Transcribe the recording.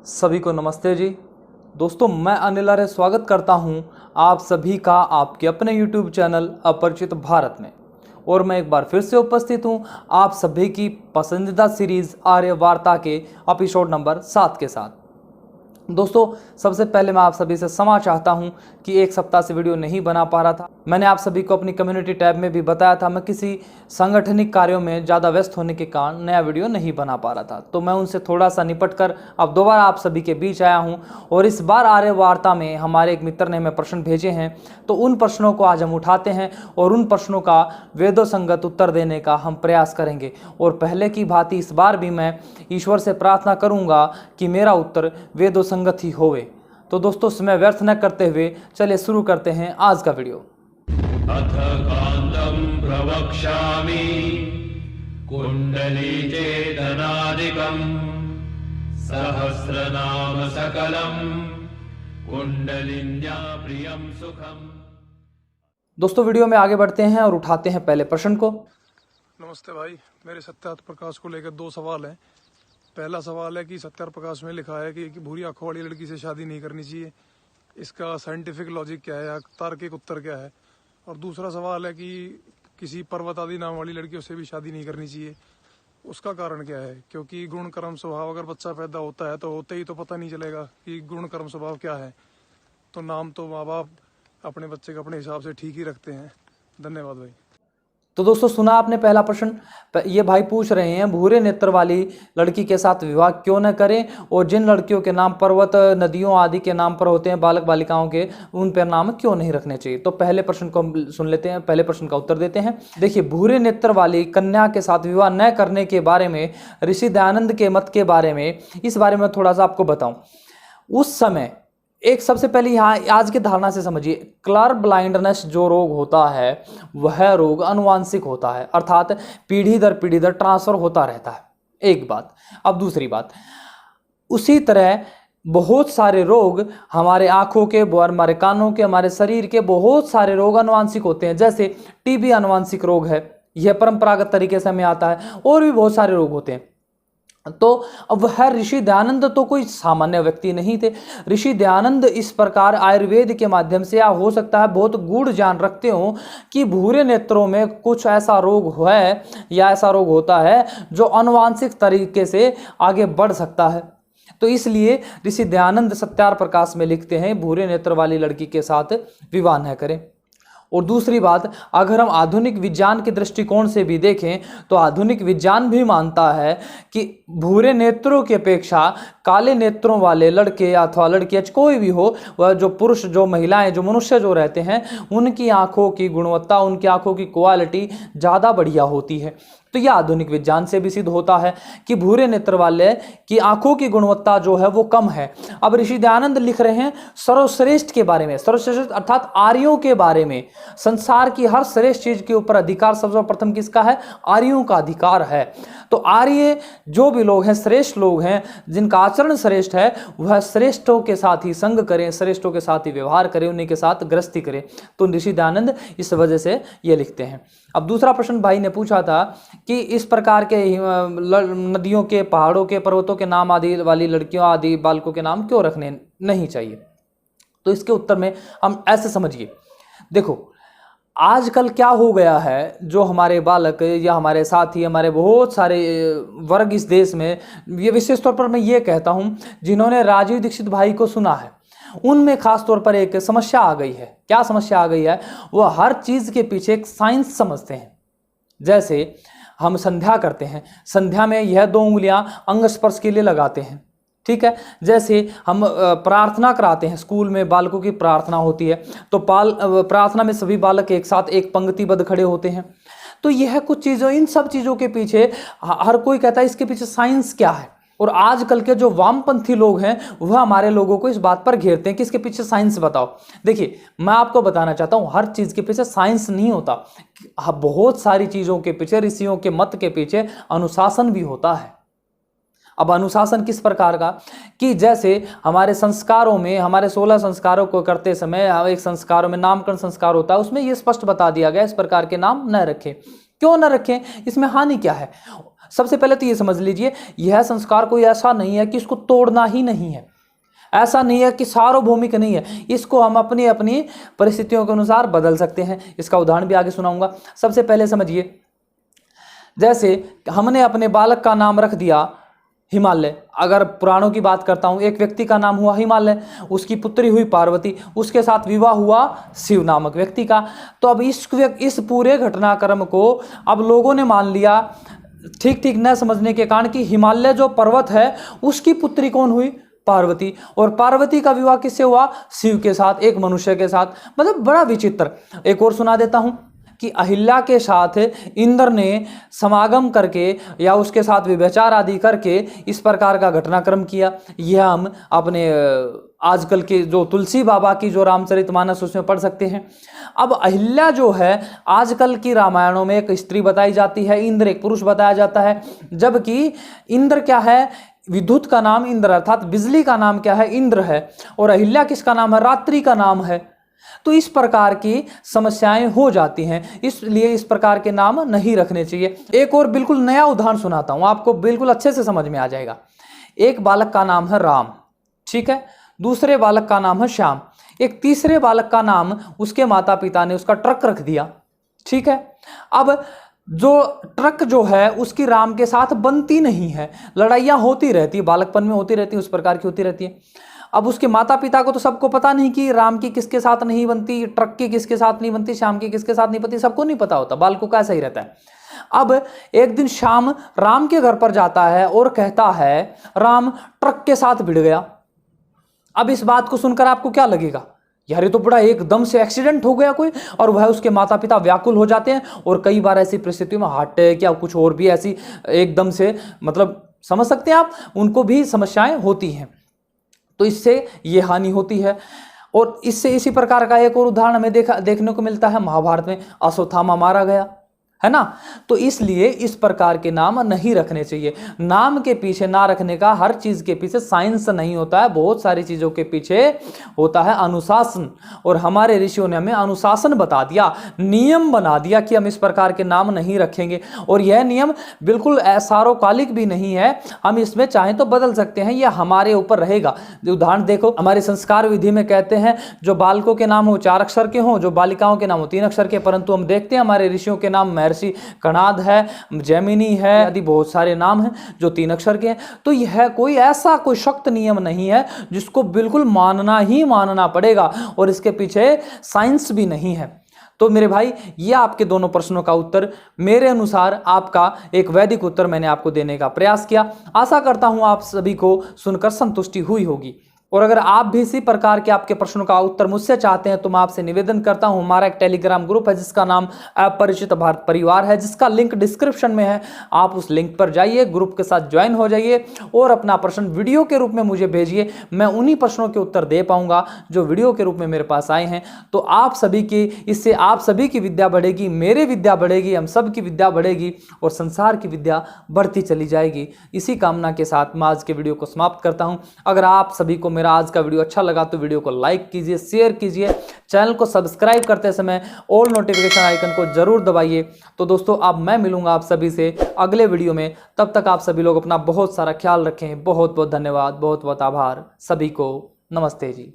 सभी को नमस्ते जी। दोस्तों, मैं अनिल आर्य स्वागत करता हूं आप सभी का आपके अपने YouTube चैनल अपरिचित भारत में। और मैं एक बार फिर से उपस्थित हूं आप सभी की पसंदीदा सीरीज आर्य वार्ता के एपिसोड नंबर 7 के साथ। दोस्तों, सबसे पहले मैं आप सभी से क्षमा चाहता हूं कि एक सप्ताह से वीडियो नहीं बना पा रहा था। मैंने आप सभी को अपनी कम्युनिटी टैब में भी बताया था, मैं किसी सांगठनिक कार्यों में ज़्यादा व्यस्त होने के कारण नया वीडियो नहीं बना पा रहा था। तो मैं उनसे थोड़ा सा निपट कर अब दोबारा आप सभी के बीच आया हूं। और इस बार आर्य वार्ता में हमारे एक मित्र ने हमें प्रश्न भेजे हैं, तो उन प्रश्नों को आज हम उठाते हैं और उन प्रश्नों का वेदोसंगत उत्तर देने का हम प्रयास करेंगे। और पहले की भांति इस बार भी मैं ईश्वर से प्रार्थना करूंगा कि मेरा उत्तर वेदोसंगत ही होवे। तो दोस्तों, समय व्यर्थ न करते हुए चलिए शुरू करते हैं आज का वीडियो। अथ कांतं प्रवक्ष्यामि कुंडली चेतनादिकं सहस्रनाम सकलं कुंडलिन्या प्रियं सुखम। दोस्तों, वीडियो में आगे बढ़ते हैं और उठाते हैं पहले प्रश्न को। नमस्ते भाई, मेरे सत्यार्थ प्रकाश को लेकर दो सवाल हैं। पहला सवाल है कि सत्यार्थ प्रकाश में लिखा है कि भूरी आंखों वाली लड़की से शादी नहीं करनी चाहिए, इसका साइंटिफिक लॉजिक क्या है या तार्किक उत्तर क्या है। और दूसरा सवाल है कि किसी पर्वत आदि नाम वाली लड़कियों से भी शादी नहीं करनी चाहिए, उसका कारण क्या है। क्योंकि गुण कर्म स्वभाव, अगर बच्चा पैदा होता है तो होते ही तो पता नहीं चलेगा कि गुण कर्म स्वभाव क्या है। तो नाम तो माँ बाप अपने बच्चे को अपने हिसाब से ठीक ही रखते हैं। धन्यवाद भाई। तो दोस्तों, सुना आपने पहला प्रश्न। ये भाई पूछ रहे हैं भूरे नेत्र वाली लड़की के साथ विवाह क्यों न करें, और जिन लड़कियों के नाम पर्वत नदियों आदि के नाम पर होते हैं, बालक बालिकाओं के, उन पर नाम क्यों नहीं रखने चाहिए। तो पहले प्रश्न को हम सुन लेते हैं, पहले प्रश्न का उत्तर देते हैं। देखिए, भूरे नेत्र वाली कन्या के साथ विवाह न करने के बारे में, ऋषि दयानंद के मत के बारे में, इस बारे में थोड़ा सा आपको बताऊं। उस समय एक सबसे पहले यहाँ आज की धारणा से समझिए, कलर ब्लाइंडनेस जो रोग होता है वह रोग अनुवांशिक होता है, अर्थात पीढ़ी दर ट्रांसफर होता रहता है। एक बात। अब दूसरी बात, उसी तरह बहुत सारे रोग हमारे आंखों के, हमारे कानों के, हमारे शरीर के बहुत सारे रोग अनुवांशिक होते हैं। जैसे टीबी अनुवांशिक रोग है, यह परंपरागत तरीके से हमें आता है, और भी बहुत सारे रोग होते हैं। तो अब वह ऋषि दयानंद तो कोई सामान्य व्यक्ति नहीं थे। ऋषि दयानंद इस प्रकार आयुर्वेद के माध्यम से, या हो सकता है बहुत गूढ़ ज्ञान रखते हो कि भूरे नेत्रों में कुछ ऐसा रोग है या ऐसा रोग होता है जो अनुवांशिक तरीके से आगे बढ़ सकता है। तो इसलिए ऋषि दयानंद सत्यार्थ प्रकाश में लिखते हैं भूरे नेत्र वाली लड़की के साथ विवाह न करें। और दूसरी बात, अगर हम आधुनिक विज्ञान के दृष्टिकोण से भी देखें तो आधुनिक विज्ञान भी मानता है कि भूरे नेत्रों की अपेक्षा काले नेत्रों वाले लड़के अथवा लड़कियां, कोई भी हो, वह जो पुरुष, जो महिलाएं, जो मनुष्य जो रहते हैं, उनकी आंखों की गुणवत्ता, उनकी आंखों की क्वालिटी ज़्यादा बढ़िया होती है। तो यह आधुनिक विज्ञान से भी सिद्ध होता है कि भूरे नेत्र वाले की आंखों की गुणवत्ता जो है वो कम है। अब ऋषि दयानंद लिख रहे हैं सर्वश्रेष्ठ के बारे में, सर्वश्रेष्ठ अर्थात आर्यों के बारे में। संसार की हर श्रेष्ठ चीज के ऊपर अधिकार सर्वप्रथम किसका है? आर्यों का अधिकार है। तो आर्य जो भी लोग हैं, श्रेष्ठ लोग हैं, जिनका आचरण श्रेष्ठ है, वह श्रेष्ठों के साथ ही संग करें, श्रेष्ठों के साथ ही व्यवहार करें, उन्हीं के साथ गृहस्थी करें। तो ऋषि दयानंद इस वजह से ये लिखते हैं। अब दूसरा प्रश्न भाई ने पूछा था कि इस प्रकार के नदियों के, पहाड़ों के, पर्वतों के नाम आदि वाली लड़कियों आदि बालकों के नाम क्यों रखने नहीं चाहिए। तो इसके उत्तर में हम ऐसे समझिए, देखो आजकल क्या हो गया है, जो हमारे बालक या हमारे साथी, हमारे बहुत सारे वर्ग इस देश में, ये विशेष तौर पर मैं ये कहता हूँ जिन्होंने राजीव दीक्षित भाई को सुना है, उनमें खास तौर पर एक समस्या आ गई है। क्या समस्या आ गई है? वो हर चीज के पीछे एक साइंस समझते हैं। जैसे हम संध्या करते हैं, संध्या में यह 2 उंगलियां अंग स्पर्श के लिए लगाते हैं, ठीक है। जैसे हम प्रार्थना कराते हैं, स्कूल में बालकों की प्रार्थना होती है, तो प्रार्थना में सभी बालक एक साथ एक पंक्तिबद्ध खड़े होते हैं। तो यह कुछ चीज़ों, इन सब चीज़ों के पीछे हर कोई कहता है इसके पीछे साइंस क्या है। और आजकल के जो वामपंथी लोग हैं वह हमारे लोगों को इस बात पर घेरते हैं कि इसके पीछे साइंस बताओ। देखिए, मैं आपको बताना चाहता हूं, हर चीज़ के पीछे साइंस नहीं होता। बहुत सारी चीज़ों के पीछे, ऋषियों के मत के पीछे अनुशासन भी होता है। अब अनुशासन किस प्रकार का कि जैसे हमारे संस्कारों में, हमारे 16 संस्कारों को करते समय एक संस्कारों में नामकरण संस्कार होता है, उसमें यह स्पष्ट बता दिया गया इस प्रकार के नाम न रखें। क्यों न रखें? इसमें हानि क्या है? सबसे पहले तो ये समझ लीजिए, यह संस्कार कोई ऐसा नहीं है कि इसको तोड़ना ही नहीं है, ऐसा नहीं है कि सार्वभौमिक नहीं है, इसको हम अपनी अपनी परिस्थितियों के अनुसार बदल सकते हैं। इसका उदाहरण भी आगे सुनाऊंगा। सबसे पहले समझिए, जैसे हमने अपने बालक का नाम रख दिया हिमालय। अगर पुराणों की बात करता हूं, एक व्यक्ति का नाम हुआ हिमालय, उसकी पुत्री हुई पार्वती, उसके साथ विवाह हुआ शिव नामक व्यक्ति का। तो अब इस पूरे घटनाक्रम को अब लोगों ने मान लिया, ठीक ठीक न समझने के कारण, कि हिमालय जो पर्वत है उसकी पुत्री कौन हुई? पार्वती। और पार्वती का विवाह किससे हुआ? शिव के साथ, एक मनुष्य के साथ। मतलब बड़ा विचित्र। एक और सुना देता हूं कि अहिल्या के साथ इंद्र ने समागम करके या उसके साथ व्यभिचार आदि करके इस प्रकार का घटनाक्रम किया। यह हम अपने आजकल के जो तुलसी बाबा की जो रामचरितमानस उसमें पढ़ सकते हैं। अब अहिल्या जो है आजकल की रामायणों में एक स्त्री बताई जाती है, इंद्र एक पुरुष बताया जाता है। जबकि इंद्र क्या है? विद्युत का नाम इंद्र, अर्थात बिजली का नाम क्या है? इंद्र है। और अहिल्या किसका नाम है? रात्रि का नाम है। तो इस प्रकार की समस्याएं हो जाती हैं, इसलिए इस प्रकार के नाम नहीं रखने चाहिए। एक और बिल्कुल नया उदाहरण सुनाता हूं, आपको बिल्कुल अच्छे से समझ में आ जाएगा। एक बालक का नाम है राम, ठीक है, दूसरे बालक का नाम है श्याम, एक तीसरे बालक का नाम उसके माता पिता ने उसका ट्रक रख दिया, ठीक है। अब जो ट्रक जो है उसकी राम के साथ बनती नहीं है, लड़ाइयाँ होती रहती है, बालकपन में होती रहती है, उस प्रकार की होती रहती है। अब उसके माता पिता को तो सबको पता नहीं कि राम की किसके साथ नहीं बनती, ट्रक की किसके साथ नहीं बनती, श्याम की किसके साथ नहीं बनती, सबको नहीं पता होता, बालकों का ऐसा ही रहता है। अब एक दिन श्याम राम के घर पर जाता है और कहता है राम ट्रक के साथ भिड़ गया। अब इस बात को सुनकर आपको क्या लगेगा? यार ये तो बड़ा एकदम से एक्सीडेंट हो गया कोई। और वह उसके माता पिता व्याकुल हो जाते हैं और कई बार ऐसी परिस्थितियों में हार्ट अटैक या कुछ और भी ऐसी एकदम से, मतलब समझ सकते हैं आप, उनको भी समस्याएं होती हैं। तो इससे ये हानि होती है। और इससे इसी प्रकार का एक और उदाहरण हमें देखने को मिलता है महाभारत में, अश्वत्थामा मारा गया, है ना। तो इसलिए इस प्रकार के नाम नहीं रखने चाहिए। नाम के पीछे ना रखने का, हर चीज के पीछे साइंस नहीं होता है, बहुत सारी चीजों के पीछे होता है अनुशासन। और हमारे ऋषियों ने हमें अनुशासन बता दिया, नियम बना दिया कि हम इस प्रकार के नाम नहीं रखेंगे। और यह नियम बिल्कुल सार्वकालिक भी नहीं है, हम इसमें चाहें तो बदल सकते हैं, यह हमारे ऊपर रहेगा। उदाहरण देखो, हमारे संस्कार विधि में कहते हैं जो बालकों के नाम हो 4 अक्षर के हों, जो बालिकाओं के नाम हो 3 अक्षर के। परंतु हम देखते हैं हमारे ऋषियों के नाम महर्षि कणाद है, जैमिनी है, आदि बहुत सारे नाम हैं जो 3 अक्षर के हैं। तो यह कोई ऐसा कोई सख्त नियम नहीं है जिसको बिल्कुल मानना ही मानना पड़ेगा, और इसके पीछे साइंस भी नहीं है। तो मेरे भाई, ये आपके दोनों प्रश्नों का उत्तर, मेरे अनुसार आपका एक वैदिक उत्तर मैंने आपको देने का प्रयास किया। आशा करता हूं आप सभी को सुनकर संतुष्टि हुई होगी। और अगर आप भी इसी प्रकार के आपके प्रश्नों का उत्तर मुझसे चाहते हैं तो मैं आपसे निवेदन करता हूं, हमारा एक टेलीग्राम ग्रुप है जिसका नाम अपरिचित भारत परिवार है, जिसका लिंक डिस्क्रिप्शन में है। आप उस लिंक पर जाइए, ग्रुप के साथ ज्वाइन हो जाइए और अपना प्रश्न वीडियो के रूप में मुझे भेजिए। मैं उन्हीं प्रश्नों के उत्तर दे पाऊंगा जो वीडियो के रूप में मेरे पास आए हैं। तो आप सभी की, इससे आप सभी की विद्या बढ़ेगी, मेरी विद्या बढ़ेगी, हम सब की विद्या बढ़ेगी और संसार की विद्या बढ़ती चली जाएगी। इसी कामना के साथ मैं आज के वीडियो को समाप्त करता हूं। अगर आप सभी को मेरा आज का वीडियो अच्छा लगा तो वीडियो को लाइक कीजिए, शेयर कीजिए, चैनल को सब्सक्राइब करते समय ऑल नोटिफिकेशन आइकन को जरूर दबाइए। तो दोस्तों, अब मैं मिलूंगा आप सभी से अगले वीडियो में। तब तक आप सभी लोग अपना बहुत सारा ख्याल रखें। बहुत बहुत धन्यवाद, बहुत बहुत आभार सभी को। नमस्ते जी।